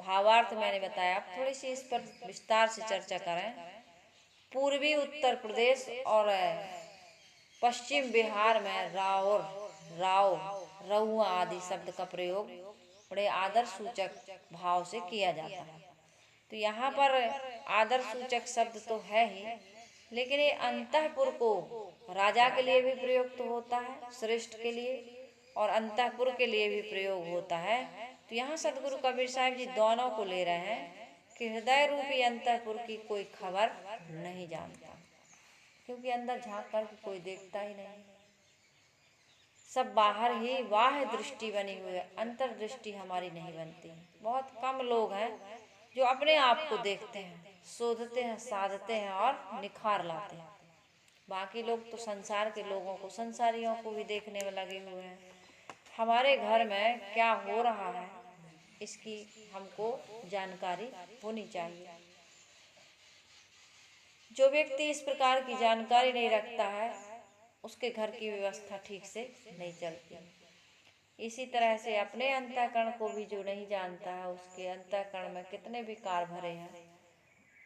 भावार्थ मैंने बताया, अब थोड़ी सी इस पर विस्तार से चर्चा करें। पूर्वी उत्तर प्रदेश और पश्चिम बिहार में राउर, राव, रहुआ आदि शब्द का प्रयोग बड़े आदर सूचक भाव से किया जाता है। तो यहाँ पर आदर सूचक शब्द तो है ही, लेकिन ये अंतःपुर को राजा के लिए भी प्रयुक्त होता है, श्रेष्ठ के लिए, और अंतःपुर के लिए भी प्रयोग होता है। तो यहाँ सदगुरु कबीर साहब जी दोनों को ले रहे हैं कि हृदय रूपी अंतःपुर की कोई खबर नहीं जानता, क्योंकि अंदर झांक कर कोई देखता ही नहीं, सब बाहर ही बाह्य दृष्टि बनी हुई है, अंतर्दृष्टि हमारी नहीं बनती। बहुत कम लोग हैं जो अपने आप को देखते हैं, शोधते हैं, साधते हैं और निखार लाते हैं। बाकी लोग तो संसार के लोगों को, संसारियों को भी देखने में लगे हुए हैं। हमारे घर में क्या हो रहा है इसकी हमको जानकारी होनी चाहिए। जो व्यक्ति इस प्रकार की जानकारी नहीं रखता है, उसके घर की व्यवस्था ठीक से नहीं चलती। इसी तरह से अपने अंतःकरण को भी जो नहीं जानता है, उसके अंतःकरण में कितने विकार भरे हैं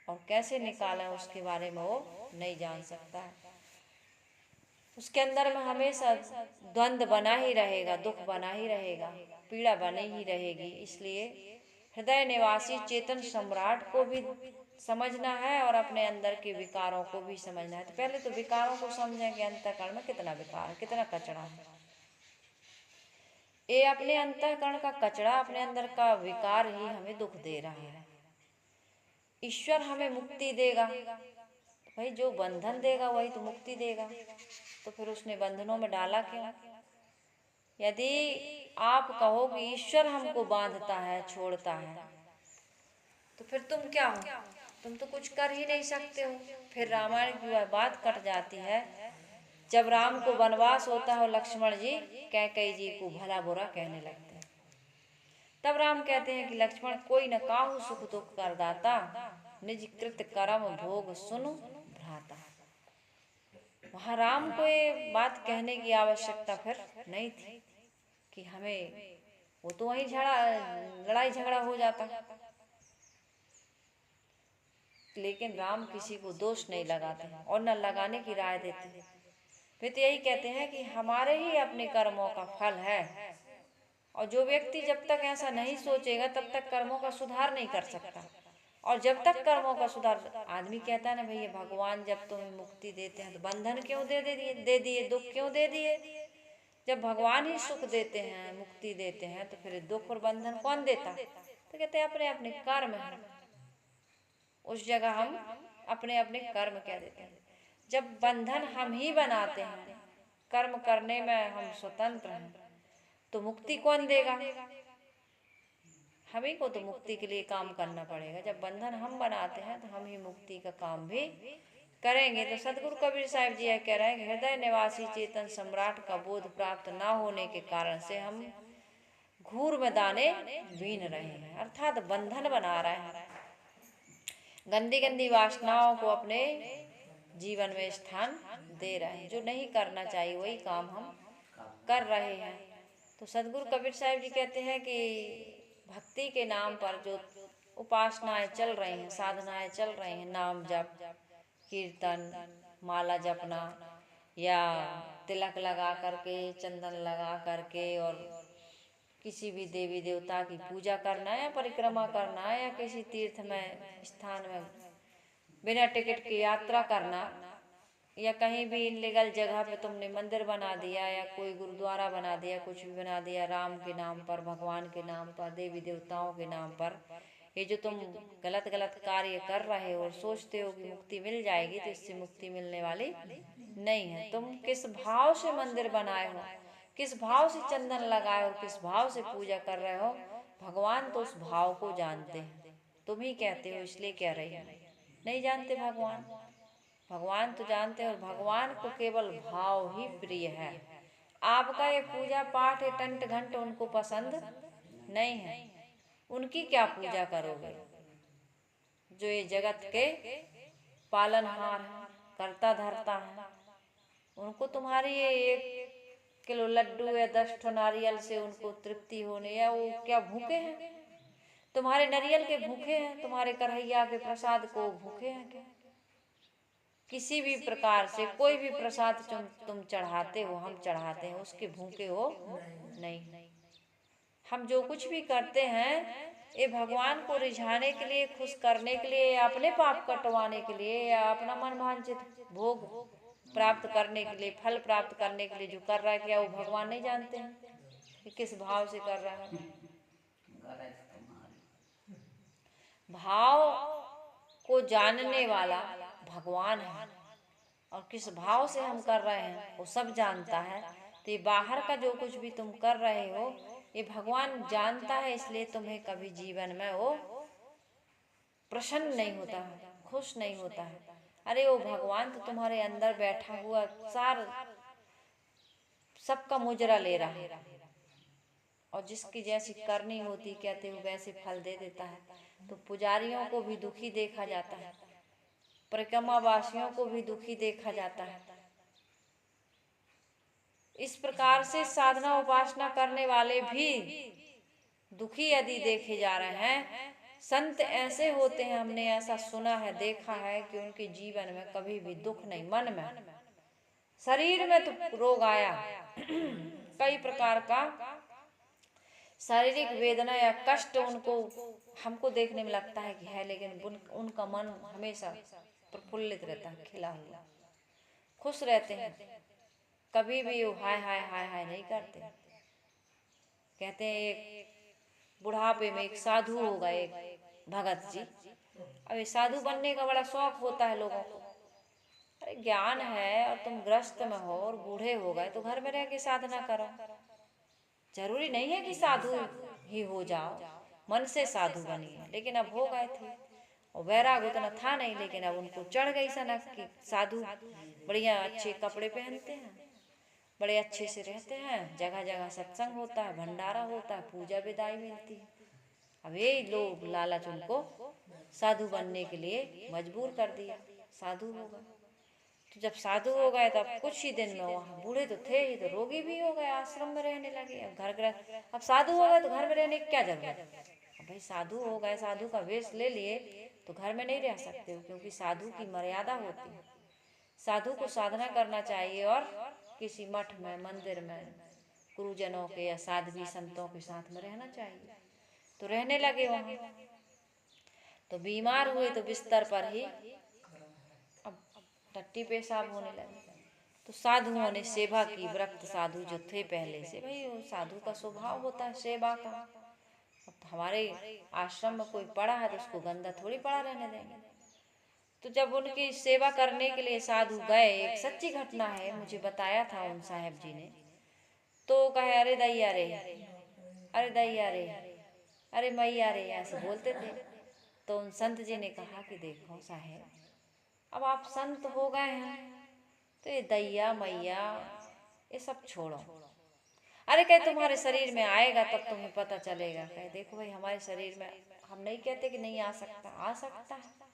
और कैसे निकालें उसके बारे में वो नहीं जान सकता है। उसके अंदर में हमेशा द्वंद्व बना ही रहेगा, दुख बना ही रहेगा, पीड़ा बनी ही रहेगी। इसलिए हृदय निवासी चेतन सम्राट को भी समझना है और अपने अंदर के विकारों को भी समझना है। तो पहले तो विकारों को समझें कि अंतःकरण में कितना विकार है, कितना कचरा है। ये अपने अंतःकरण का कचरा, अपने अंदर का विकार ही हमें दुख दे रहा है। ईश्वर हमें मुक्ति देगा, भाई जो बंधन देगा वही तो मुक्ति देगा, तो फिर उसने बंधनों में डाला क्यों? यदि आप कहो कि ईश्वर हमको बांधता है, छोड़ता है, तो फिर तुम क्या हो? तुम तो कुछ कर ही नहीं सकते हो। फिर रामायण की वह बात कट जाती है, जब राम को वनवास होता है, लक्ष्मण जी कैकेयी जी को भला बुरा कहने लगते हैं। तब राम कहते हैं कि लक्ष्मण कोई न काहू सुख दुख कर दाता, निज कृत कर्म भोग सुनु भ्राता। वहाँ राम को ये बात कहने की आवश्यकता फिर नहीं थी कि हमें, वो तो वहीं लड़ाई झगड़ा हो जाता। लेकिन राम किसी को दोष नहीं लगाते और न लगाने की राय देते। फिर तो यही कहते हैं कि हमारे ही अपने कर्मों का फल है, और जो व्यक्ति जब तक ऐसा नहीं सोचेगा तब तक कर्मों का सुधार नहीं कर सकता। और जब तक कर्मों का सुधार, आदमी कहता है ना भैया भगवान जब तुम्हें मुक्ति देते हैं तो बंधन क्यों दे दिए, दुख क्यों दे दिए? जब भगवान ही सुख देते हैं, मुक्ति देते हैं, तो फिर दुख और बंधन कौन देता? तो कहते हैं अपने अपने कर्म है। उस जगह हम अपने अपने कर्म कह देते हैं। जब बंधन हम ही बनाते हैं, कर्म करने में हम स्वतंत्र हैं, तो मुक्ति कौन देगा? हम ही को तो मुक्ति के लिए काम करना पड़ेगा। जब बंधन हम बनाते हैं तो हम ही मुक्ति का काम भी करेंगे। तो सदगुरु कबीर साहब जी यह कह रहे हैं कि हृदय निवासी चेतन सम्राट का बोध प्राप्त न होने के कारण से हम घूर में दाने बीन रहे हैं, अर्थात बंधन बना रहे हैं, गंदी गंदी वासनाओं को अपने जीवन में स्थान दे रहे हैं। जो नहीं करना चाहिए वही काम हम कर रहे हैं। तो सदगुरु कबीर साहब जी कहते हैं कि भक्ति के नाम पर जो उपासनाएं चल रही हैं, साधनाएं चल रही हैं, नाम जप, कीर्तन, माला जपना, या तिलक लगा करके, चंदन लगा करके, और किसी भी देवी देवता की पूजा करना है, या परिक्रमा करना है, या किसी तीर्थ में स्थान में बिना टिकट की यात्रा करना, या कहीं भी इनलीगल जगह पे तुमने मंदिर बना दिया या कोई गुरुद्वारा बना दिया, कुछ भी बना दिया राम के नाम पर, भगवान के नाम पर, देवी देवताओं के नाम पर, ये जो तुम गलत गलत कार्य कर रहे हो और सोचते हो कि मुक्ति मिल जाएगी, तो इससे मुक्ति मिलने वाली नहीं है। तुम किस भाव से मंदिर बनाए हो, किस भाव से चंदन लगाए हो, किस भाव से पूजा कर रहे हो, भगवान तो उस भाव को जानते हैं। तुम ही कहते हो इसलिए कह रही हो, नहीं जानते भगवान। भगवान तो जानते हैं, और भगवान को केवल भाव ही प्रिय है। आपका ये पूजा पाठ, ये टंट घंट उनको पसंद नहीं है। उनकी क्या पूजा करोगे जो ये जगत के पालनहार हैं, करता धरता है? उनको तुम्हारी ये 1 किलो लड्डू या 10 ठो नारियल से उनको तृप्ति होने, या वो क्या भूखे हैं? तुम्हारे नारियल के भूखे हैं, तुम्हारे कन्हैया के प्रसाद को भूखे हैं क्या? किसी भी प्रकार से कोई भी प्रसाद तुम चढ़ाते हो, हम चढ़ाते हैं, उसके भूखे हो नहीं। हम जो कुछ भी करते हैं ये भगवान को रिझाने के लिए, खुश करने के लिए, या अपने पाप कटवाने के लिए, या अपना मनभांचित भोग प्राप्त करने के लिए, फल प्राप्त करने के लिए जो कर रहा है, क्या वो भगवान नहीं जानते हैं कि किस भाव से कर रहा है? भाव को जानने वाला भगवान है, और किस भाव से हम कर रहे हैं वो सब जानता है। तो ये बाहर का जो कुछ भी तुम कर रहे हो ये भगवान जानता है, इसलिए तुम्हें कभी जीवन में वो प्रसन्न नहीं होता है, खुश नहीं होता है। अरे वो भगवान तो तुम्हारे अंदर बैठा हुआ सार सबका मुजरा ले रहा है, और जिसकी जैसी करनी होती कहते हो वैसे फल दे देता है। तो पुजारियों को भी दुखी देखा जाता है, परिक्रमा वासियों को भी दुखी देखा जाता है। इस प्रकार से साधना उपासना करने वाले भी दुखी यदि देखे जा रहे हैं। संत ऐसे होते हैं, हमने ऐसा सुना है, देखा है कि उनके जीवन में कभी भी दुख नहीं, मन में, शरीर में तो रोग आया कई प्रकार का शारीरिक वेदना या कष्ट उनको हमको देखने में लगता है कि है, लेकिन उनका मन हमेशा प्रफुल्लित रहता है, खिला हुआ, खुश रहते हैं। कभी भी वो हाय हाय हाय हाय नहीं करते। कहते हैं एक बुढ़ापे में एक साधु होगा, एक भगत जी। अब ये साधु बनने का बड़ा शौक होता है लोगों को। अरे ज्ञान है और तुम ग्रस्त में हो और बूढ़े हो गए तो घर में रह के साधना करो। जरूरी नहीं है कि साधु ही हो जाओ, मन से साधु बनिए। लेकिन अब हो गए थे और वैराग उतना था नहीं, लेकिन अब उनको चढ़ गई सनक कि साधु बढ़िया अच्छे कपड़े पहनते हैं, बड़े अच्छे से रहते हैं, जगह जगह सत्संग होता है, भंडारा होता है, पूजा विदाई मिलती है। अब ये लोग लालच उनको साधु बनने के लिए मजबूर कर दिया, साधु हो गए। तो जब साधु हो गए तब कुछ ही दिन में वहाँ बूढ़े तो थे ही, तो रोगी भी हो गए, आश्रम में रहने लगे। अब घर गृहस्थ, अब साधु हो गए तो घर में रहने की क्या जरूरत? अब भाई साधु हो गए, साधु का वेश ले लिए तो घर में नहीं रह सकते हो, क्योंकि साधु की मर्यादा होती है। साधु को साधना करना चाहिए और किसी मठ में, मंदिर में, गुरुजनों के या साध्वी संतों के साथ में रहना चाहिए। तो रहने लगे वहाँ। तो बीमार हुए तो बिस्तर पर ही अब टट्टी पेशाब होने लगे। तो साधुओं ने सेवा की, व्रत साधु जो थे पहले से, भाई वो साधु का स्वभाव होता है सेवा का। अब हमारे आश्रम में कोई पड़ा है तो उसको गंदा थोड़ी पड़ा रहने देंगे। तो जब उनकी सेवा करने के लिए साधु गए, एक सच्ची घटना है, मुझे बताया था उन साहेब जी ने। तो कहे अरे दैया रे, अरे दैया रे, अरे मैया रे, ऐसे बोलते थे। तो उन संत जी ने कहा कि देखो साहेब, अब आप संत हो गए हैं तो ये दैया मैया ये सब छोड़ो। अरे कहे तुम्हारे शरीर में आएगा तब तुम्हें पता चलेगा। कहे देखो भाई, हमारे शरीर में, हम नहीं कहते कि नहीं आ सकता, आ सकता है।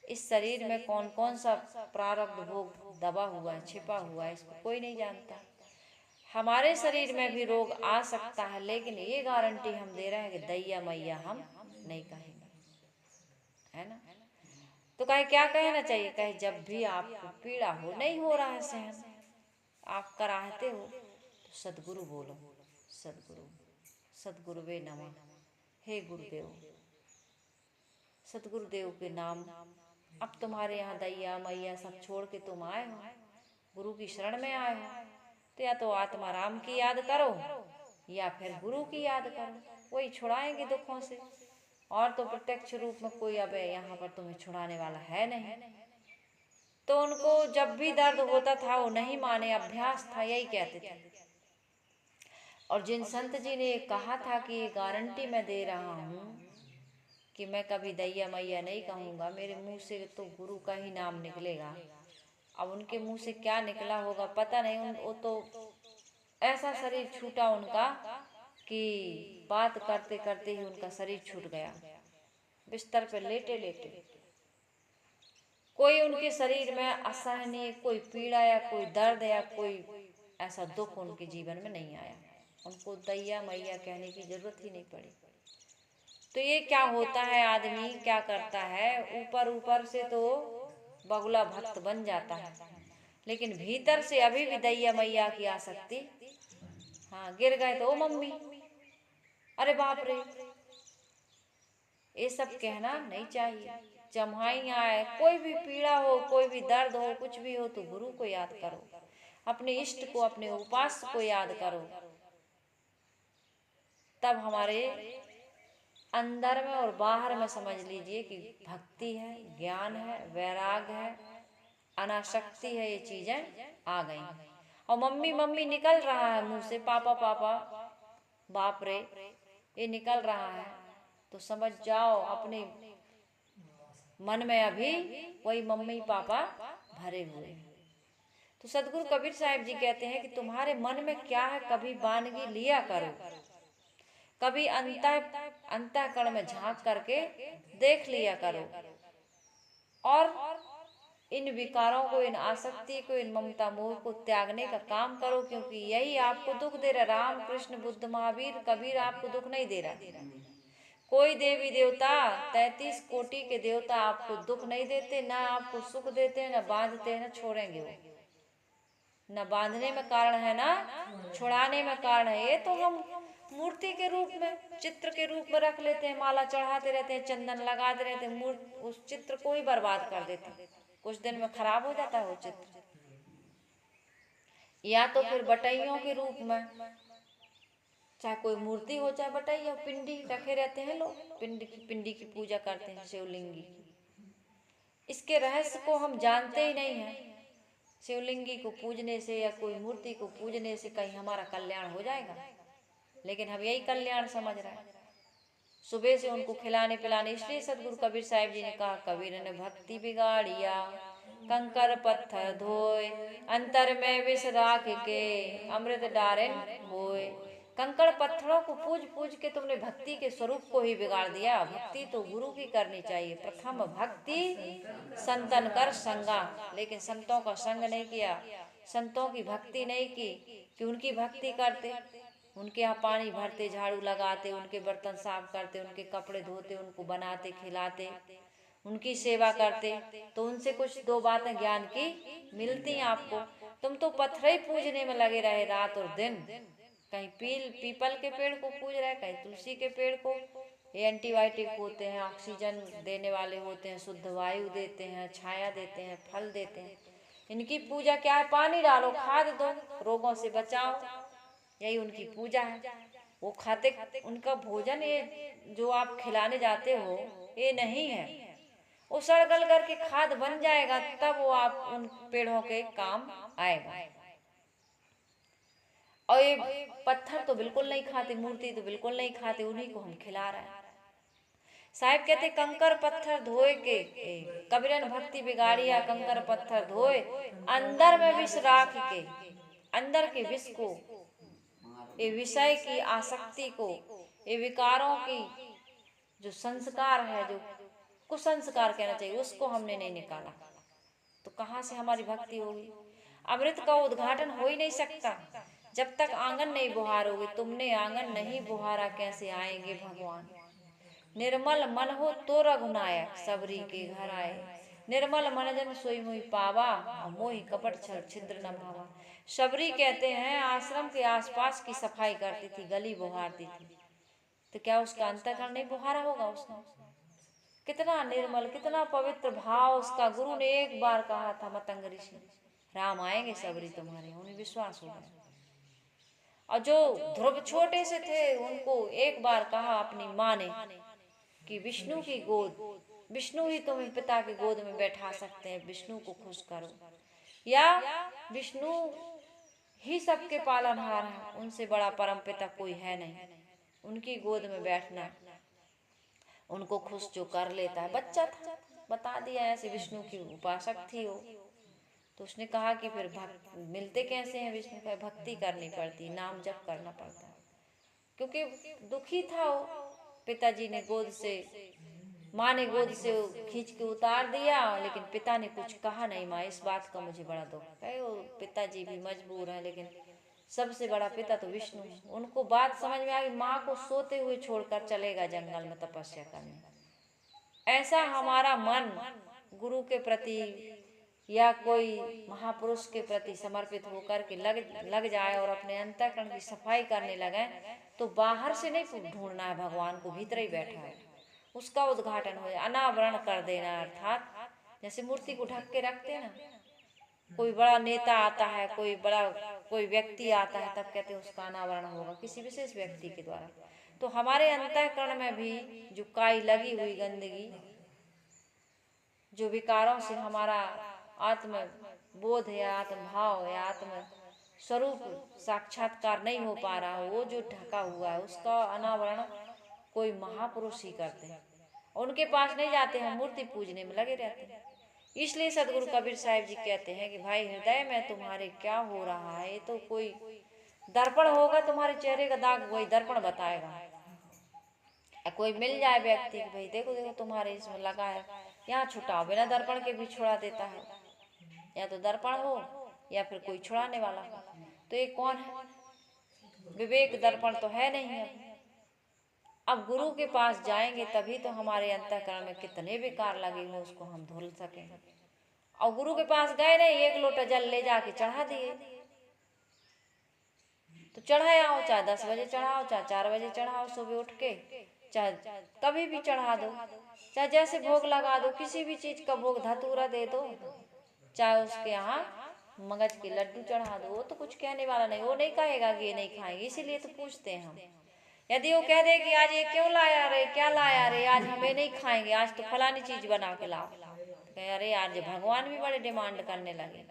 इस शरीर में कौन कौन सा प्रारब्ध भोग दबा हुआ है, छिपा हुआ है, इसको कोई नहीं जानता। हमारे शरीर में भी रोग आ सकता है, लेकिन ये गारंटी हम दे रहे हैं कि दैया मैया हम नहीं कहेंगे, है ना। तो कहे क्या कहना चाहिए? कहे जब भी आपको पीड़ा हो, नहीं हो रहा है सहन, आप कराहते हो, तो सदगुरु बोलो, सदगुरु, सदगुरुवे नमः, हे गुरुदेव। सदगुरुदेव के नाम, अब तुम्हारे यहाँ दैया मैया सब छोड़ के तुम आए हो, गुरु की शरण में आए हो, तो या तो आत्मा राम की याद करो या फिर गुरु की याद करो, वही छुड़ाएंगे दुखों से। और तो प्रत्यक्ष रूप में कोई अब यहाँ पर तुम्हें छुड़ाने वाला है नहीं। तो उनको जब भी दर्द होता था वो नहीं माने, अभ्यास था, यही कहते थे। और जिन संत जी ने कहा था कि ये गारंटी मैं दे रहा हूँ कि मैं कभी दैया मैया नहीं कहूँगा, मेरे मुंह से तो गुरु का ही नाम निकलेगा। अब उनके मुंह से क्या निकला होगा पता नहीं, वो तो ऐसा शरीर छूटा उनका कि बात करते करते ही उनका शरीर छूट गया, बिस्तर पर लेटे लेटे। कोई उनके शरीर में असहनीय कोई पीड़ा या कोई दर्द या कोई ऐसा दुख उनके जीवन में नहीं आया। उनको दैया मैया कहने की जरूरत ही नहीं पड़ी। तो ये क्या होता है, आदमी क्या करता है, ऊपर ऊपर से तो बगुला भक्त बन जाता है, लेकिन भीतर से अभी भी दैया मैया की आसक्ति। हाँ, गिर गए तो ओ मम्मी, अरे बाप रे, ये सब कहना नहीं चाहिए। जम्हाई आए, कोई भी पीड़ा हो, कोई भी दर्द हो, कुछ भी हो, तो गुरु को याद करो, अपने इष्ट को, अपने उपास्य को याद करो। तब हमारे अंदर में और बाहर में समझ लीजिए कि भक्ति है, ज्ञान है, वैराग है, अनासक्ति है, ये चीजें आ गई। और मम्मी मम्मी निकल रहा है मुंह से, पापा पापा, बाप रे, ये निकल रहा है, तो समझ जाओ अपने मन में अभी वही मम्मी पापा भरे हुए हैं। तो सदगुरु कबीर साहिब जी कहते हैं कि तुम्हारे मन में क्या है, कभी बानगी लिया करो, कभी अंतःकरण में झांक करके देख लिया करो, और इन विकारों को, इन आसक्ति को, इन ममता मोह को त्यागने का काम करो, क्योंकि यही आपको दुख दे रहा। राम कृष्ण बुद्ध महावीर कबीर आपको दुख नहीं दे रहा। कोई देवी देवता, 33 कोटि के देवता आपको दुख नहीं देते, ना आपको सुख देते हैं, ना बांधते हैं, ना छोड़ेंगे वो। न बांधने में कारण है, ना छुड़ाने में कारण है। ये तो हम मूर्ति के रूप में, चित्र के रूप में रख लेते हैं, माला चढ़ाते रहते हैं, चंदन लगाते रहते हैं, उस चित्र को ही बर्बाद कर देते हैं, कुछ दिन में खराब हो जाता है वो चित्र। या तो फिर बटैयों के रूप में, चाहे कोई मूर्ति हो चाहे बटैया, पिंडी रखे रहते हैं लोग, पिंडी की पूजा करते हैं, शिवलिंगी की। इसके रहस्य को हम जानते ही नहीं है। शिवलिंगी को पूजने से या कोई मूर्ति को पूजने से कहीं हमारा कल्याण हो जाएगा, लेकिन हम यही कल्याण समझ रहे हैं। सुबह से उनको खिलाने पिलाने, इसलिए सदगुरु कबीर साहिब जी ने कहा, कबीर ने भक्ति बिगाड़िया, कंकर पत्थर धोए, अंतर में विष राख के, अमृत डारेन होए। कंकड़ पत्थरों को पूज पूज के तुमने भक्ति के स्वरूप को ही बिगाड़ दिया। भक्ति तो गुरु की करनी चाहिए, प्रथम भक्ति संतन कर संगा, लेकिन संतों का संग नहीं किया, संतों की भक्ति नहीं की कि उनकी भक्ति करते, उनके यहाँ पानी भरते, झाड़ू लगाते, उनके बर्तन साफ करते, उनके कपड़े धोते, उनको बनाते खिलाते, उनकी सेवा करते, तो उनसे कुछ दो बातें ज्ञान की मिलती हैं आपको। तुम तो पत्थर ही पूजने में लगे रहे रात और दिन, कहीं पीपल के पेड़ को पूज रहे, कहीं तुलसी के पेड़ को। ये एंटीबायोटिक होते हैं, ऑक्सीजन देने वाले होते हैं, शुद्ध वायु देते हैं, छाया देते हैं, फल देते हैं। इनकी पूजा क्या है, पानी डालो, खाद दो, रोगों से बचाओ, यही उनकी पूजा है। वो खाते, उनका भोजन ये जो आप खिलाने जाते हो ये नहीं है, वो सड़ गल करके खाद बन जाएगा, तब वो आप उन पेड़ों के काम आएगा। और ये पत्थर तो बिल्कुल नहीं खाते, मूर्ति तो बिल्कुल नहीं खाते, उन्हीं को हम खिला रहे हैं। साहिब कहते कंकर पत्थर धोए के, कबीरन भक्ति बिगाड़िया, कंकर पत्थर धोए, अंदर में विष राख के, अंदर के विष को, ये विषय की आसक्ति को, ये विकारों की जो संस्कार है, जो कुसंस्कार कहना चाहिए, उसको हमने नहीं निकाला, तो कहाँ से हमारी भक्ति होगी। अमृत का उद्घाटन हो ही नहीं सकता जब तक आंगन नहीं बुहारोगे। तुमने आंगन नहीं बुहारा, कैसे आएंगे भगवान। निर्मल मन हो तो रघुनायक, सबरी के घर आए। निर्मल मन जन सोई मोहि पावा, मोहि कपट छल छिद्र न भावा। सबरी कहते हैं आश्रम के आसपास की सफाई करती थी, गली बुहारती थी, तो क्या उसका अंतःकरण नहीं बुहारा होगा उसने। कितना निर्मल, कितना पवित्र भाव उसका। गुरु ने एक बार कहा था मतंग ऋषि, राम आएंगे सबरी तुम्हारे, उन्हें विश्वास हो गया। और जो ध्रुव छोटे से थे, उनको एक बार कहा अपनी माँ ने कि विष्णु की गोद, विष्णु ही तुम्हें पिता की गोद में बैठा सकते हैं, विष्णु को खुश करो, या विष्णु ही सबके पालनहार है, उनसे बड़ा परम पिता कोई है नहीं, उनकी गोद में बैठना, उनको खुश जो कर लेता है। बच्चा था, बता दिया ऐसे विष्णु की उपासक थी वो। तो उसने कहा कि फिर मिलते कैसे हैं विष्णु का, भक्ति करनी पड़ती, नाम जप करना पड़ता है। क्योंकि दुखी था वो, पिताजी ने गोद से, माँ ने गोद से खींच के उतार दिया, लेकिन पिता ने कुछ कहा नहीं। माँ, इस बात का मुझे बड़ा दुख है। वो पिताजी भी मजबूर हैं, लेकिन सबसे बड़ा पिता तो विष्णु है। उनको बात समझ में आ गई, माँ को सोते हुए छोड़कर चलेगा जंगल में तपस्या करने। ऐसा हमारा मन गुरु के प्रति या कोई महापुरुष के प्रति समर्पित होकर के लग जाए और अपने अंतःकरण की सफाई करने लगे, तो बाहर से नहीं ढूंढना है भगवान को, भीतर ही बैठा है, उसका उद्घाटन हो जाए, अनावरण कर देना। अर्थात जैसे मूर्ति को ढक के रखते हैं ना, कोई बड़ा नेता आता है, कोई व्यक्ति आता है, तब कहते हैं उसका अनावरण होगा किसी विशेष व्यक्ति के द्वारा। तो हमारे अंतःकरण में भी जो काई लगी हुई गंदगी, जो विकारों से हमारा आत्म बोध या आत्म भाव या आत्म स्वरूप साक्षात्कार नहीं हो पा रहा, वो जो ढका हुआ है, उसका अनावरण कोई महापुरुष ही करते हैं। उनके पास नहीं जाते हैं, मूर्ति पूजने में लगे रहते हैं। इसलिए सदगुरु कबीर साहिब जी कहते हैं कि भाई हृदय में तुम्हारे क्या हो रहा है, तो कोई दर्पण होगा, तुम्हारे चेहरे का दाग वही दर्पण बताएगा। कोई मिल जाए व्यक्ति कि भाई देखो देखो तुम्हारे इसमें लगा है, यहाँ छुटाओ, बिना दर्पण के भी छुड़ा देता है, या तो दर्पण हो या फिर कोई छुड़ाने वाला हो। तो ये कौन है? विवेक दर्पण तो है नहीं है। अब गुरु के पास जाएंगे तभी तो हमारे अंतःकरण में कितने विकार लगे हुए उसको हम धुल सकें। और गुरु के पास गए नहीं, एक लोटा जल ले जाके चढ़ा दिए, तो चढ़ाए आओ, चाहे 10 बजे चढ़ाओ, चाहे 4 बजे चढ़ाओ, सुबह उठ के, चाहे कभी भी चढ़ा दो, चाहे जैसे भोग लगा दो, किसी भी चीज का भोग, धतूरा दे दो, चाहे उसके यहाँ मगज के लड्डू चढ़ा दो, वो तो कुछ कहने वाला नहीं, वो नहीं कहेगा कि ये नहीं खाएंगे। इसीलिए तो पूछते हैं हम। यदि वो कह दे कि आज ये क्यों लाया रे, क्या लाया रे, आज हम ये नहीं खाएंगे, आज तो फलानी चीज बना के लाओ, तो अरे आज भगवान भी बड़े डिमांड करने लगे,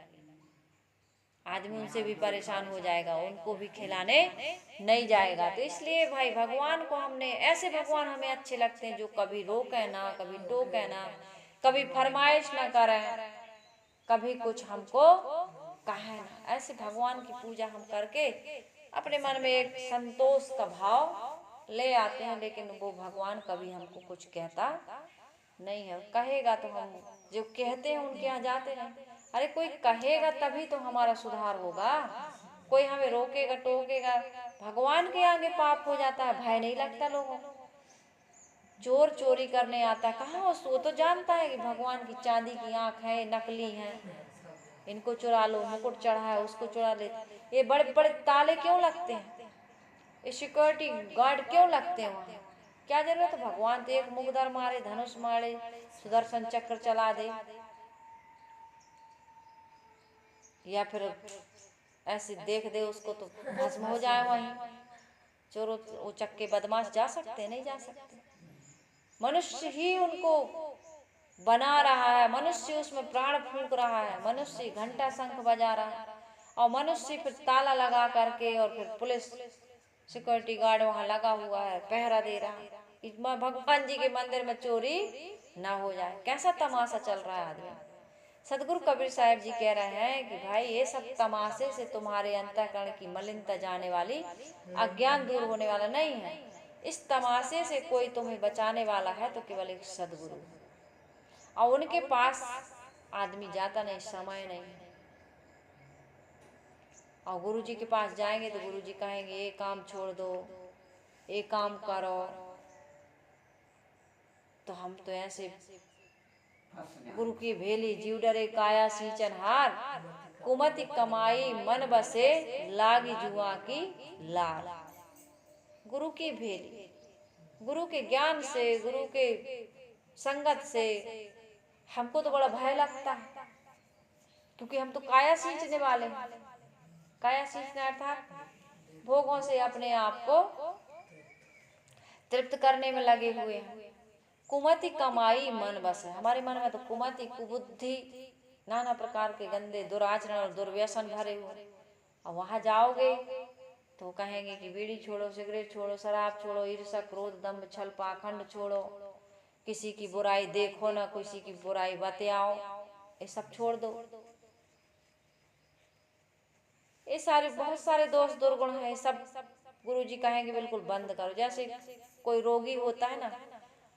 आदमी उनसे भी परेशान हो जाएगा, उनको भी खिलाने नहीं जाएगा। तो इसलिए भाई भगवान को हमने, ऐसे भगवान हमें अच्छे लगते हैं जो कभी रोके ना, कभी टोके ना, कभी फरमाइश ना करें, कभी कुछ हमको कहे ना। ऐसे भगवान की पूजा हम करके अपने मन में एक संतोष का भाव ले आते हैं, लेकिन वो भगवान कभी हमको कुछ कहता नहीं है। कहेगा तो हम जो कहते हैं उनके यहाँ जाते हैं। अरे कोई कहेगा तभी तो हमारा सुधार होगा, कोई हमें रोकेगा टोकेगा, भगवान के आगे पाप हो जाता है, भय नहीं लगता लोगों को। चोर चोरी करने आता है, कहाँ वो तो जानता है कि भगवान की चांदी की आंख है, नकली है, इनको चुरा लो, मुकुट चढ़ा है उसको चुरा ले। ये बड़े बड़े ताले क्यों लगते हैं, ये सिक्योरिटी गार्ड क्यों लगते हैं वहाँ, क्या जरूरत है? भगवान तो एक मुगदर मारे, धनुष मारे, सुदर्शन चक्र चला दे, या फिर ऐसे देख दे उसको तो भस्म हो जाए वहीं। चोरों उचक्के बदमाश जा सकते, नहीं जा सकते। मनुष्य ही उनको बना रहा है, मनुष्य उसमें प्राण फूंक रहा है, मनुष्य घंटा शंख बजा रहा है, और मनुष्य फिर ताला लगा करके, और फिर पुलिस सिक्योरिटी गार्ड वहां लगा हुआ है, पहरा दे रहा है, भगवान जी के मंदिर में चोरी ना हो जाए। कैसा तमाशा चल रहा है आदमी। सदगुरु कबीर साहिब जी कह रहे हैं कि भाई ये सब तमाशे से तुम्हारे अंतःकरण की मलिनता जाने वाली, अज्ञान दूर होने वाला नहीं है। इस तमाशे से कोई तुम्हें बचाने वाला है तो केवल एक सदगुरु, और उनके पास आदमी जाता नहीं, समय नहीं। और गुरु जी के पास जाएंगे तो गुरु जी कहेंगे ये काम छोड़ दो, ये काम करो, तो हम तो ऐसे गुरु की भेली, जीव डरे काया सींचन हार, कुमति कमाई मन बसे, लागी जुआ की लाल। गुरु की भेली, गुरु के ज्ञान से, गुरु के संगत से हमको तो बड़ा भय लगता है, क्योंकि हम तो काया सींचने वाले हैं। काया सींचना अर्थात भोगों से अपने आप को तृप्त करने में लगे हुए हैं। कुमति कमाई मन बस है, हमारे मन में तो कुमति, कुबुद्धि, नाना प्रकार के गंदे दुराचरण और दुर्व्यसन भरे हुए। और वहां जाओगे तो कहेंगे कि बीड़ी छोड़ो, सिगरेट छोड़ो, शराब छोड़ो, ईर्ष्या क्रोध दंभ छल पाखंड छोड़ो, किसी की बुराई देखो ना, किसी की बुराई बतियाओ, ये सब छोड़ दो। ये सारे बहुत सारे दोष दुर्गुण है, सब गुरु जी कहेंगे बिल्कुल बंद करो। जैसे कोई रोगी होता है ना,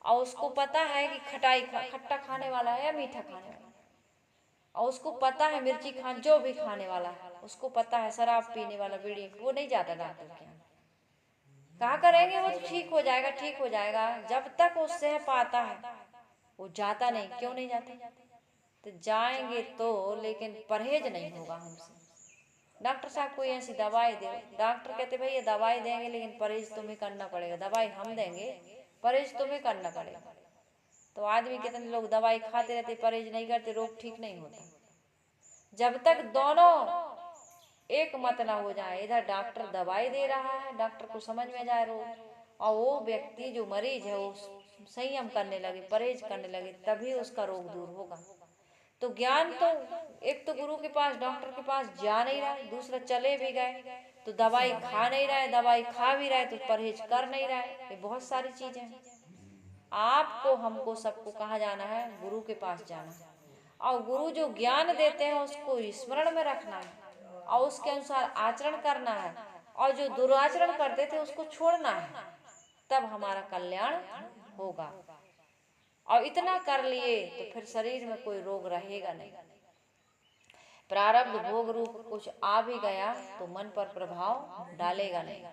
और उसको पता है कि खट्टा खाने वाला है या मीठा खाने वाला है, और उसको पता है मिर्ची खान जो भी खाने वाला है, उसको पता है शराब पीने वाला, बीड़ी, वो नहीं जाता डॉक्टर के यहाँ। कहा करेंगे वो तो ठीक हो जाएगा, ठीक हो जाएगा, जब तक वो सह पाता है वो जाता नहीं। क्यों नहीं जाता? तो जाएंगे तो, लेकिन परहेज नहीं होगा हमसे। डॉक्टर साहब कोई ऐसी दवाई दे, डॉक्टर कहते भाई ये दवाई देंगे लेकिन परहेज तुम्हें करना पड़ेगा। दवाई हम देंगे, परहेज तुम्हें करना पड़ेगा। तो आदमी कितने लोग दवाई खाते रहते, परहेज नहीं करते, रोग ठीक नहीं होता। जब तक दोनों एक मत ना हो जाए, इधर डॉक्टर दवाई दे रहा है, डॉक्टर को समझ में जाए रोग, और वो व्यक्ति जो मरीज है वो संयम करने लगे, परहेज करने लगे, तभी उसका रोग दूर होगा। तो ज्ञान तो एक तो गुरु के पास, डॉक्टर के पास जा नहीं रहा, दूसरा चले भी गए तो दवाई खा नहीं रहा है, दवाई खा भी रहा है तो परहेज कर नहीं रहा है। ये बहुत सारी चीजें हैं। आपको, हमको, सबको कहाँ जाना है? गुरु के पास जाना है। और गुरु जो ज्ञान देते हैं उसको स्मरण में रखना है और उसके अनुसार आचरण करना है, और जो दुराचरण करते थे उसको छोड़ना है, तब हमारा कल्याण होगा। और इतना कर लिए तो फिर शरीर में कोई रोग रहेगा नहीं। प्रारब्ध भोग रूप कुछ आ भी गया तो मन पर प्रभाव डालेगा नहीं,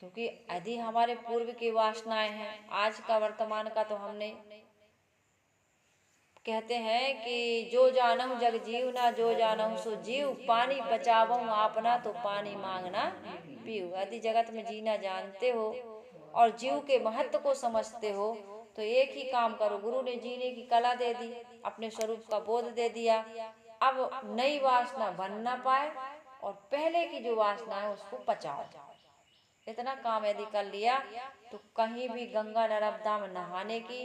क्योंकि यदि हमारे पूर्व की वासनाएं हैं, आज का वर्तमान का तो हमने, कहते हैं कि जो जानहु जग जीव ना, जो जानहु सो जीव, पानी बचावहु आपना तो पानी मांगना पीऊ। यदि जगत में जीना जानते हो और जीव के महत्व को समझते हो तो एक ही काम करो। गुरु ने जीने की कला दे दी, अपने स्वरूप का बोध दे दिया, अब नई वासना बन ना पाए और पहले की जो वासना है उसको पचाओ। इतना काम यदि कर लिया तो कहीं भी गंगा नर्मदा में नहाने की,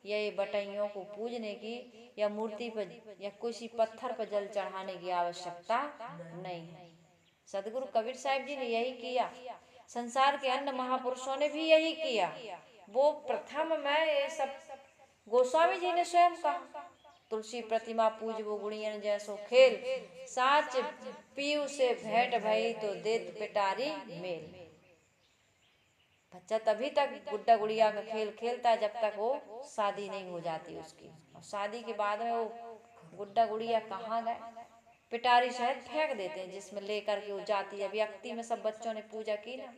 या ये बटैयों को पूजने की, या मूर्ति पर या किसी पत्थर पर जल चढ़ाने की आवश्यकता नहीं है। सदगुरु कबीर साहिब जी ने यही किया, संसार के अन्य महापुरुषों ने भी यही किया। वो प्रथम में ये सब गोस्वामी जी ने स्वयं कहा, तुलसी प्रतिमा पूज वो गुणियन जैसो खेल, साच पीऊ से भेंट भई तो देत पिटारी मेल। बच्चा तभी तक गुड्डा गुड़िया का खेल खेलता है जब तक वो शादी नहीं हो जाती उसकी, और शादी के बाद में वो गुड्डा गुड़िया कहाँ गए, पिटारी शायद फेंक देते हैं जिसमें लेकर के वो जाती है। अभी अक्ति में सब बच्चों ने पूजा की ना,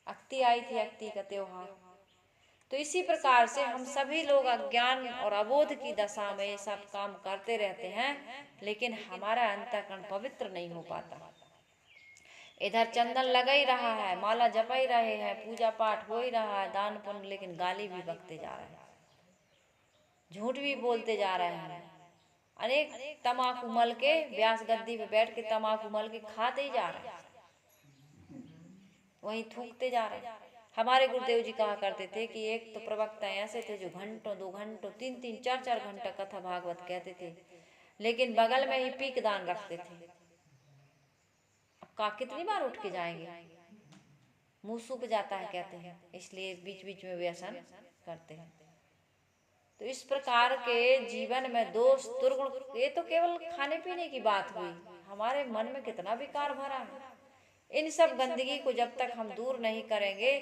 अक्ति आई थी, अक्ति का त्योहार। तो इसी प्रकार से हम सभी लोग अज्ञान और अबोध की दशा में ये सब काम करते रहते हैं, लेकिन हमारा अंतःकरण पवित्र नहीं हो पाता। इधर चंदन लगा ही रहा है, माला जप ही रहे हैं, पूजा पाठ हो ही रहा है, दान पुण्य, लेकिन गाली भी बकते जा रहे हैं, झूठ भी बोलते जा रहे हैं, अनेक तमाकू मल के व्यास गद्दी पे बैठ के तमाकू मल के खाते ही जा रहे हैं, वहीं थूकते जा रहे हैं। हमारे गुरुदेव जी कहा करते थे कि एक तो प्रवक्ता ऐसे थे जो घंटों, 2 घंटों, 3-3, 4-4 घंटा कथा भागवत कहते थे, लेकिन बगल में ही पीक दान रखते थे। का कितनी बार उठ के जाएंगे, मुंह सूख जाता है कहते हैं, इसलिए बीच बीच में व्यसन करते हैं। तो इस प्रकार के जीवन में दोष दुर्गुण, ये तो केवल खाने पीने की बात हुई, हमारे मन में कितना विकार भरा है। इन सब गंदगी को जब तक हम दूर नहीं करेंगे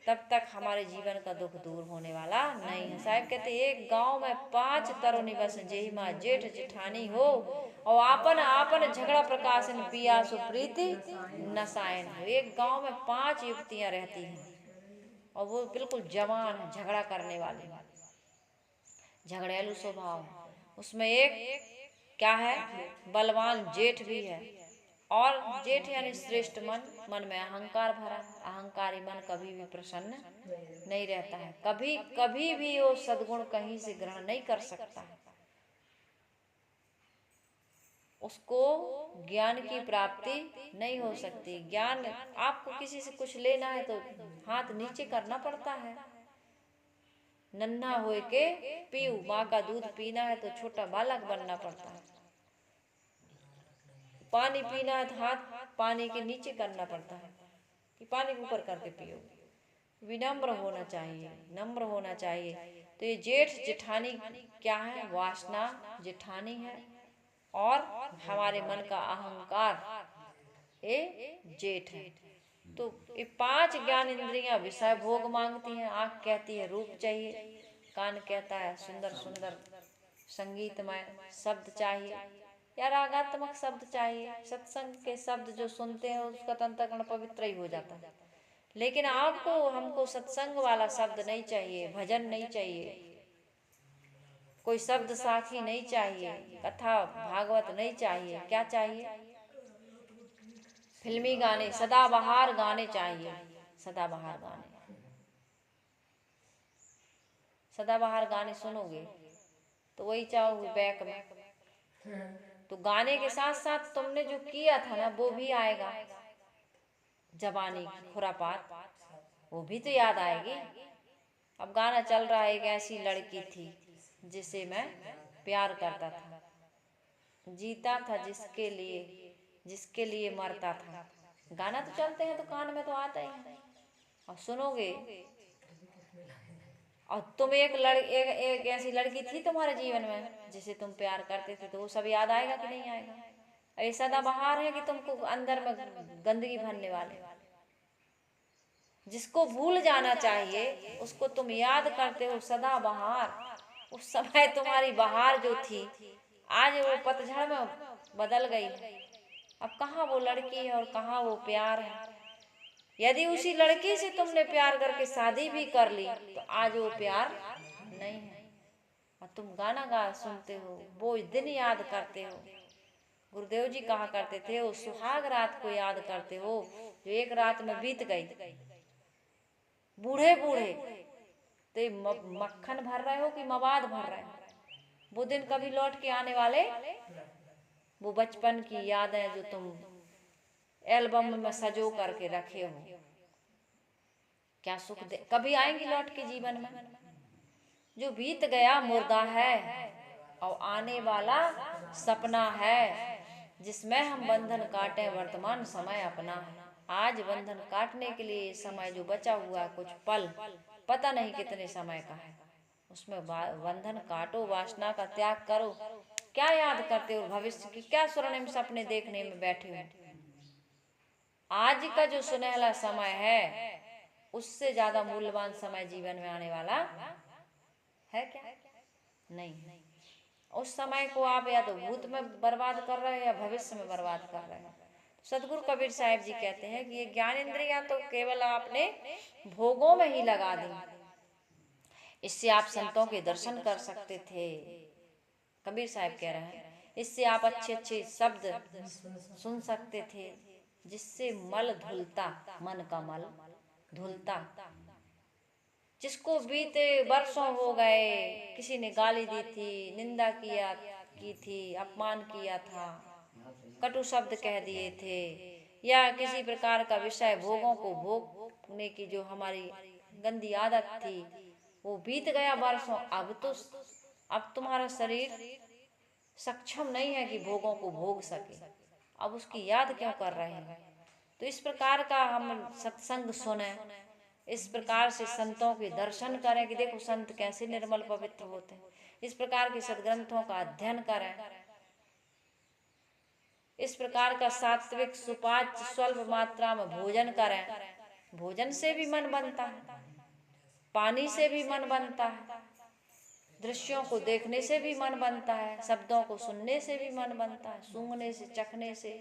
तब तक हमारे जीवन का दुख दूर होने वाला नहीं है। साहब कहते एक गांव में 5 तरुणी बस, जेहि माँ जेठ जेठानी हो, और आपन आपन झगड़ा प्रकाशन पिया सुप्रीति नसायन हो। एक गांव में 5 युवतियां रहती हैं और वो बिल्कुल जवान है, झगड़ा करने वाली, झगड़ेलू स्वभाव है। उसमें एक क्या है, बलवान जेठ भी है, और जेठ यानी श्रेष्ठ मन, मन में अहंकार भरा, अहंकारी मन कभी भी प्रसन्न नहीं रहता है, कभी कभी भी वो सद्गुण कहीं से ग्रहण नहीं कर सकता है, उसको ज्ञान की प्राप्ति नहीं हो सकती। ज्ञान, आपको किसी से कुछ लेना है तो हाथ नीचे करना पड़ता है, नन्हा होए के पीऊ, माँ का दूध पीना है तो छोटा बालक बनना पड़ता है, पानी पीना है तो हाथ पानी के नीचे करना पड़ता है कि पानी ऊपर करके पियो। विनम्र होना चाहिए, नम्र होना चाहिए। तो ये जेठ जेठानी क्या है, वासना जेठानी है, और हमारे मन का अहंकार ये जेठ है। तो ये 5 ज्ञान इंद्रियां विषय भोग मांगती हैं। आँख कहती है रूप चाहिए, कान कहता है सुंदर सुंदर संगीतमय शब्द चाहिए, या रागात्मक शब्द चाहिए। सत्संग के शब्द जो सुनते हैं उसका अंतःकरण पवित्र ही हो जाता है। लेकिन आपको हमको सत्संग वाला शब्द नहीं चाहिए, भजन नहीं चाहिए, कोई शब्द साखी नहीं चाहिए, कथा भागवत नहीं चाहिए। क्या चाहिए? फिल्मी गाने, सदाबहार गाने चाहिए। सदाबहार गाने, सदाबहार गाने सुनोगे तो वही चाहोगे बैक में। तो गाने के साथ साथ तुमने जो किया था ना वो भी आएगा, जवानी की खुरापात वो भी तो याद आएगी। अब गाना चल रहा है, एक ऐसी लड़की थी जिसे मैं प्यार करता था, जीता था जिसके लिए मरता था। गाना तो चलते हैं तो कान में तो आता ही है, और सुनोगे। और तुम एक ऐसी लड़की थी तुम्हारे जीवन में जिसे तुम प्यार करते थे, तो वो सब याद आएगा कि नहीं आएगा? ऐसा सदाबहार है कि तुमको अंदर में गंदगी भरने वाले। जिसको भूल जाना चाहिए उसको तुम याद करते हो सदाबहार। उस समय तुम्हारी बहार जो थी आज वो पतझड़ में बदल गई। अब कहाँ वो लड़की है और कहाँ वो प्यार है। यदि उसी लड़की से तुमने प्यार करके शादी भी कर ली तो आज वो प्यार नहीं है, और तुम गाना गा सुनते हो, वो दिन याद करते हो। गुरुदेव जी कहा करते थे, वो सुहाग रात को याद करते हो जो एक रात में बीत गई। बूढ़े बूढ़े तो मक्खन भर रहे हो कि मवाद भर रहे हो, वो दिन कभी लौट के आने वाले। वो बचपन की यादें जो तुम एल्बम में सजो करके रखे हो, क्या सुख दे कभी आएंगी लौट के जीवन में? जो बीत गया मुर्दा है और आने वाला सपना है, जिसमें हम बंधन काटे वर्तमान समय अपना है। आज बंधन काटने के लिए समय जो बचा हुआ है, कुछ पल पता नहीं कितने समय का है, उसमें बंधन काटो, वासना का त्याग करो। क्या याद करते हो भविष्य की? क्या स्वर्णिम सपने देखने में बैठे हो? आज का जो सुनहला समय है उससे ज्यादा मूल्यवान समय जीवन में आने वाला है क्या? नहीं। उस समय को आप या तो भूत में बर्बाद कर रहे हैं या भविष्य में बर्बाद कर रहे हैं। सदगुरु कबीर साहिब जी कहते हैं कि ये ज्ञान इंद्रियां तो केवल आपने भोगों में ही लगा दी, इससे आप संतों के दर्शन कर सकते थे। कबीर साहब कह रहे हैं इससे आप अच्छे अच्छे शब्द सुन सकते थे, जिससे मल धुलता, मन का मल धुलता। जिसको बीते वर्षों हो गए, किसी ने गाली दी थी, निंदा की थी, अपमान किया था, कटु शब्द कह दिए थे, या किसी प्रकार का विषय भोगों को भोगने की जो हमारी गंदी आदत थी वो बीत गया वर्षों। अब तुम्हारा शरीर सक्षम नहीं है कि भोगों को भोग सके, अब उसकी याद क्यों कर रहे हैं? तो इस प्रकार का हम सत्संग सुने, इस प्रकार से संतों के दर्शन करें कि देखो संत कैसे निर्मल पवित्र होते हैं। इस प्रकार के सदग्रंथों का अध्ययन करें, इस प्रकार का सात्विक सुपाच्य स्वल्प मात्रा में भोजन करें। भोजन से भी मन बनता है, पानी से भी मन बनता है, दृश्यों को देखने से भी मन बनता है, शब्दों को सुनने से भी मन बनता है, सूंघने से, चखने से,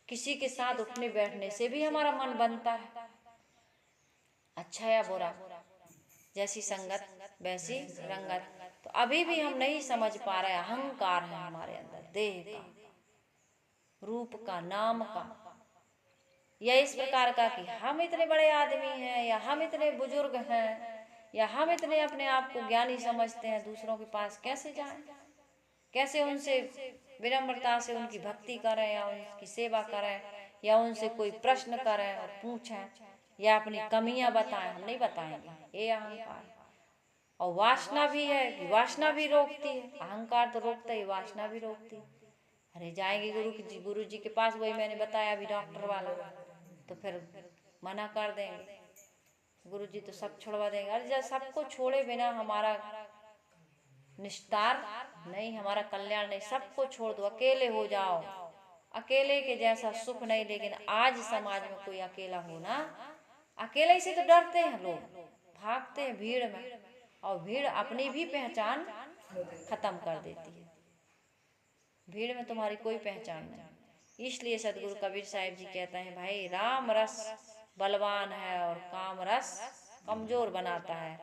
किसी के साथ उठने बैठने से भी हमारा मन बनता है। अच्छा या बुरा, जैसी संगत वैसी रंगत। तो अभी भी हम नहीं समझ पा रहे, अहंकार है हमारे अंदर, देह का, रूप का, नाम का, या इस प्रकार का कि हम इतने बड़े आदमी हैं, या हम इतने बुजुर्ग हैं, या हम इतने अपने आप को ज्ञानी समझते हैं। दूसरों के पास कैसे जाएं, कैसे उनसे विनम्रता से उनकी भक्ति करें या उनकी सेवा करें, या उनसे कोई प्रश्न करें और पूछें, या अपनी कमियां बताएं? हम नहीं बताएंगे। ये अहंकार। और वासना भी है कि वासना भी रोकती है, अहंकार तो रोकता ही, वासना भी रोकती है। अरे जाएंगे गुरु जी के पास, वही मैंने बताया अभी डॉक्टर वाला, तो फिर मना कर देंगे, गुरु जी तो सब छोड़वा देंगे। अरे जब सबको छोड़े बिना हमारा निस्तार नहीं, हमारा कल्याण नहीं। सबको छोड़ दो, अकेले हो जाओ। अकेले के जैसा सुख नहीं। लेकिन आज समाज में कोई अकेला होना, अकेले से तो डरते हैं लोग, भागते हैं भीड़ में, और भीड़ अपनी भी पहचान खत्म कर देती है। भीड़ में तुम्हारी कोई पहचान नहीं। इसलिए सदगुरु कबीर साहिब जी कहते हैं, भाई राम रस बलवान है और काम रस कमजोर बनाता है,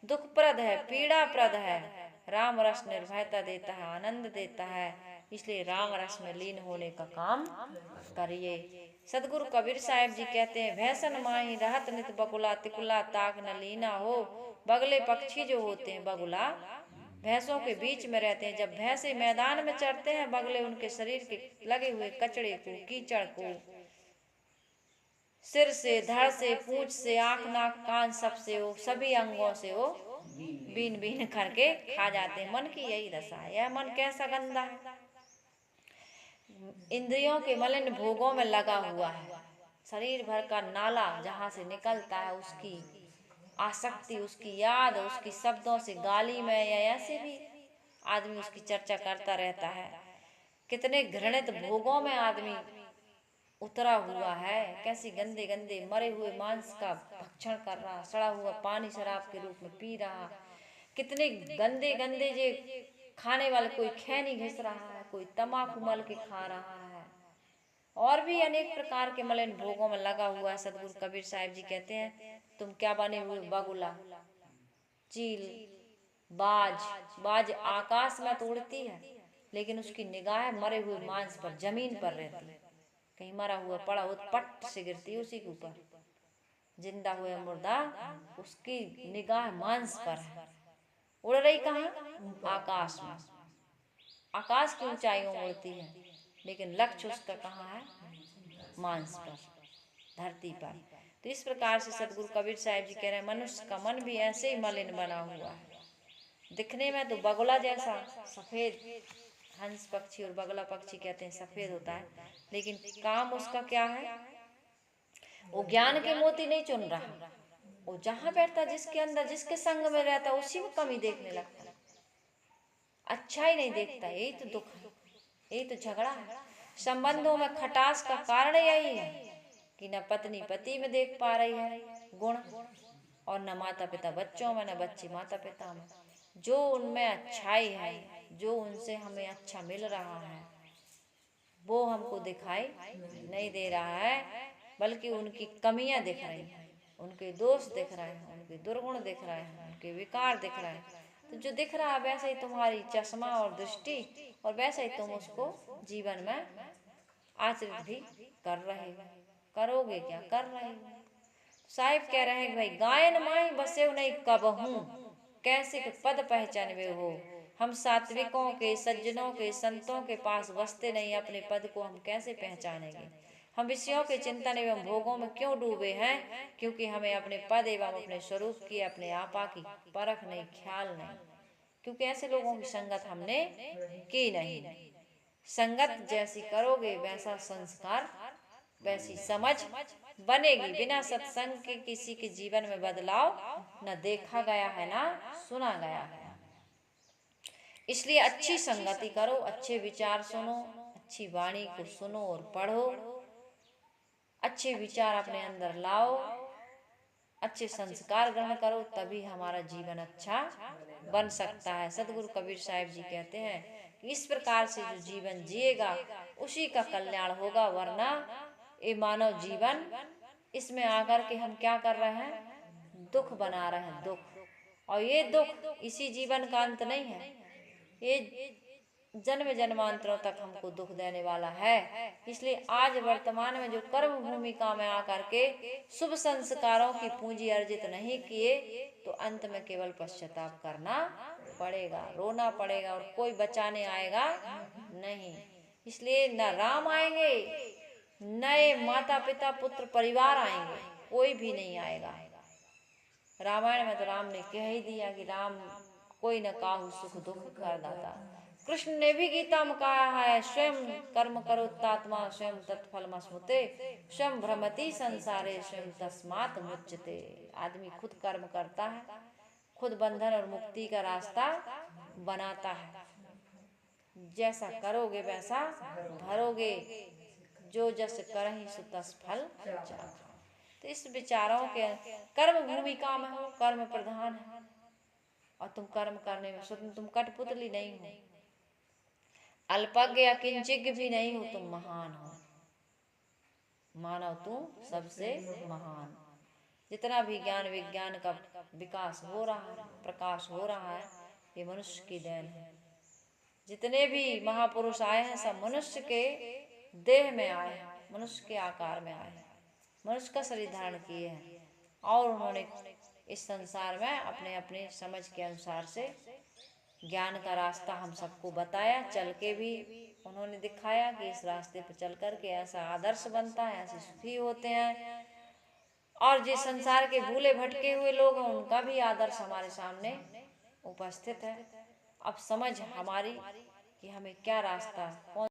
दुखप्रद है, पीड़ाप्रद है। राम रस निर्भयता देता है, आनंद देता है। इसलिए राम रस में लीन होने का काम करिए। सदगुरु कबीर साहिब जी कहते हैं, भैसन माही रहत नित बगुला, तिकुला ताक न लीना हो। बगले पक्षी जो होते हैं बगुला, भैंसों के बीच में रहते हैं। जब भैंसे मैदान में चरते हैं, बगले उनके शरीर के लगे हुए कचड़े को, कीचड़ को सिर से, धड़ से, पूंछ से, आंख, नाक, कान, सब से वो सभी अंगों से वो बीन बीन करके खा जाते हैं। मन की यही दशा है। यह मन कैसा गंदा है, इंद्रियों के मलिन भोगों में लगा हुआ है। शरीर भर का नाला जहाँ से निकलता है, उसकी आसक्ति, उसकी याद, उसकी शब्दों से गाली में या ऐसे भी आदमी उसकी चर्चा करता रहता है। कितने घृणित भोगों में आदमी उतरा हुआ है, कैसी गंदे गंदे मरे हुए मांस का भक्षण कर रहा, सड़ा हुआ पानी शराब के रूप में पी रहा। कितने गंदे गंदे जे खाने वाले, कोई खैनी घिस रहा है, कोई तम्बाकू मल के खा रहा है, और भी अनेक प्रकार के मलिन भोगों में लगा हुआ है। सदगुरु कबीर साहिब जी कहते हैं, तुम क्या बने हुए बगुला, चील, बाज। बाज आकाश में तो उड़ती है, लेकिन उसकी निगाह मरे हुए मांस पर, जमीन पर रहती है। कहीं मरा हुआ पड़ा हो पट से गिरती है उसी के ऊपर। जिंदा हुआ मुर्दा, उसकी निगाह मांस पर है। उड़ रही कहाँ? आकाश में। आकाश की ऊंचाइयों में उड़ती है, लेकिन लक्ष्य उसका कहाँ है? मांस पर, धरती पर। तो इस प्रकार से सदगुरु कबीर साहिब जी कह रहे हैं, मनुष्य का मन भी ऐसे ही मलिन बना हुआ है। दिखने में तो बगुला जैसा सफेद, हंस पक्षी और बगला पक्षी कहते हैं सफेद होता है, लेकिन काम उसका क्या है? वो ज्ञान के मोती नहीं चुन रहा। वो जहां बैठता, जिसके अंदर, जिसके संग में रहता, उसी में कमी देखने लगता, अच्छा ही नहीं देखता। यही तो दुख है, यही तो झगड़ा है। संबंधों में खटास का कारण यही है कि न पत्नी पति में देख पा रही है गुण, और न माता पिता बच्चों में, न बच्चे माता पिता में। जो उनमें अच्छाई है, जो उनसे हमें अच्छा मिल रहा है, वो हमको दिखाई नहीं दे रहा है, बल्कि उनकी कमियां दिख रही हैं, उनके दोष दिख रहे हैं, उनके दुर्गुण दिख रहे हैं, उनके विकार दिख रहे हैं। तो जो दिख रहा है वैसे ही तुम्हारी चश्मा और दृष्टि, और वैसे ही तुम उसको जीवन में आचरित भी कर रहे हो। करोगे क्या? कर रहे हो। साहिब कह रहे हैं, भाई गायन माही बसे नहीं कबहू, कैसे पद पहचानवे हो। हम सात्विकों के, सज्जनों के, संतों के पास बसते नहीं, अपने पद को हम कैसे पहचानेंगे? हम विषयों के चिंतन एवं भोगों में क्यों डूबे हैं? क्योंकि हमें अपने पद एवं अपने स्वरूप की, अपने आपा की परख नहीं, ख्याल नहीं। क्योंकि ऐसे लोगों की संगत हमने की नहीं। संगत जैसी करोगे वैसा संस्कार, वैसी समझ बनेगी। बिना सत्संग के किसी के जीवन में बदलाव न देखा गया है, ना सुना गया है। इसलिए अच्छी संगति करो, अच्छे विचार सुनो, अच्छी वाणी को सुनो और पढ़ो, अच्छे विचार अपने अंदर लाओ, अच्छे संस्कार ग्रहण करो, तभी हमारा जीवन अच्छा बन सकता है। सदगुरु कबीर साहिब जी कहते हैं कि इस प्रकार से जो जीवन जिएगा उसी का कल्याण होगा, वरना ये मानव जीवन, इसमें आकर के हम क्या कर रहे हैं? दुख बना रहे हैं, दुख। और ये दुख इसी जीवन का अंत नहीं है, ये जन्म जन्मांतरों तक हमको दुख देने वाला है। इसलिए आज वर्तमान में जो कर्म भूमिका में आकर के शुभ संस्कारों की पूंजी अर्जित नहीं किए, तो अंत में केवल पश्चाताप करना पड़ेगा, रोना पड़ेगा, और कोई बचाने आएगा नहीं। इसलिए न राम आएंगे, नए माता पिता पुत्र परिवार आएंगे, कोई भी नहीं आएगा। रामायण में तो राम ने कह ही दिया कि राम कोई न काहू सुख दुख कर दाता। कृष्ण ने भी गीता में कहा है, स्वयं कर्म करो तात्मा स्वयं तत्फल मस्मुते, स्वयं भ्रमति संसारे स्वयं तस्मात् मुच्यते। आदमी खुद कर्म करता है, खुद बंधन और मुक्ति का रास्ता बनाता है। जैसा करोगे वैसा भरोगे, जो जस करहि सो तस फल चाखा। तो इस विचारों के कर्म भूमिका में हो, कर्म प्रधान है, और तुम कर्म करने में स्वतंत्र, तुम कठपुतली नहीं हो। अल्पज्ञ या किंचिज्ञ भी नहीं हो, तुम महान हो। मानव तू सबसे महान। जितना भी ज्ञान विज्ञान का विकास हो रहा है, प्रकाश हो रहा है, ये मनुष्य की देन है। जितने भी महापुरुष आए हैं सब मनुष्य के देह में आए हैं, मनुष्य के आकार में आए हैं, मनुष्य का शरीर धारण किए हैं और उन्होंने इस संसार में अपने अपने समझ के अनुसार से ज्ञान का रास्ता हम सबको बताया, चल के भी उन्होंने दिखाया कि इस रास्ते पर चल कर के ऐसा आदर्श बनता है, ऐसे सुखी होते हैं। और जिस संसार के भूले भटके हुए लोग हैं उनका भी आदर्श हमारे सामने उपस्थित है। अब समझ हमारी कि हमें क्या रास्ता, कौन